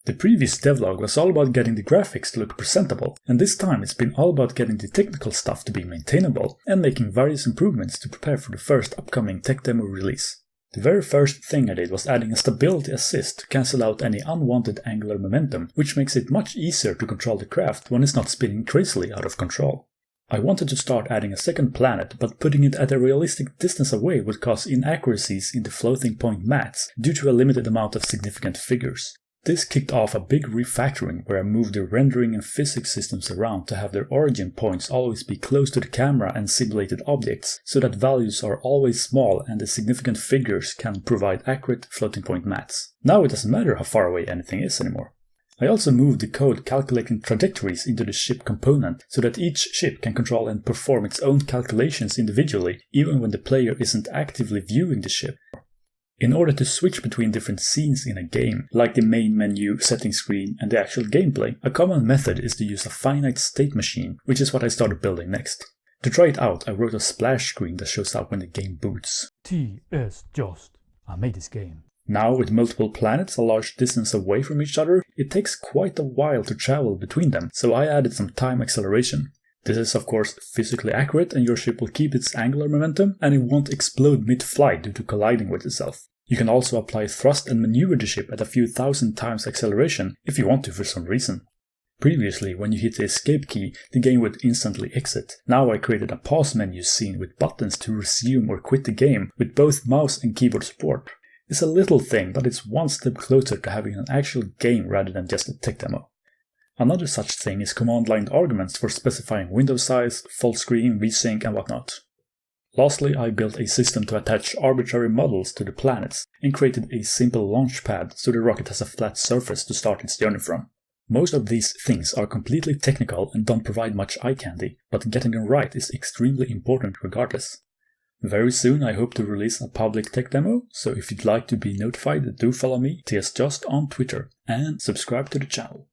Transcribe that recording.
The previous devlog was all about getting the graphics to look presentable, and this time it's been all about getting the technical stuff to be maintainable and making various improvements to prepare for the first upcoming tech demo release. The very first thing I did was adding a stability assist to cancel out any unwanted angular momentum, which makes it much easier to control the craft when it's not spinning crazily out of control. I wanted to start adding a second planet, but putting it at a realistic distance away would cause inaccuracies in the floating point maths due to a limited amount of significant figures. This kicked off a big refactoring where I moved the rendering and physics systems around to have their origin points always be close to the camera and simulated objects, so that values are always small and the significant figures can provide accurate floating point maths. Now it doesn't matter how far away anything is anymore. I also moved the code calculating trajectories into the ship component, so that each ship can control and perform its own calculations individually, even when the player isn't actively viewing the ship. In order to switch between different scenes in a game, like the main menu, setting screen, and the actual gameplay, a common method is to use a finite state machine, which is what I started building next. To try it out, I wrote a splash screen that shows up when the game boots. T.S. Just. I made this game. Now, with multiple planets a large distance away from each other, it takes quite a while to travel between them, so I added some time acceleration. This is of course physically accurate, and your ship will keep its angular momentum and it won't explode mid-flight due to colliding with itself. You can also apply thrust and maneuver the ship at a few thousand times acceleration if you want to for some reason. Previously, when you hit the escape key, the game would instantly exit. Now I created a pause menu scene with buttons to resume or quit the game with both mouse and keyboard support. It's a little thing, but it's one step closer to having an actual game rather than just a tech demo. Another such thing is command-line arguments for specifying window size, full screen, resync and whatnot. Lastly, I built a system to attach arbitrary models to the planets and created a simple launch pad so the rocket has a flat surface to start its journey from. Most of these things are completely technical and don't provide much eye candy, but getting them right is extremely important regardless. Very soon I hope to release a public tech demo, so if you'd like to be notified, do follow me, TSJust on Twitter, and subscribe to the channel.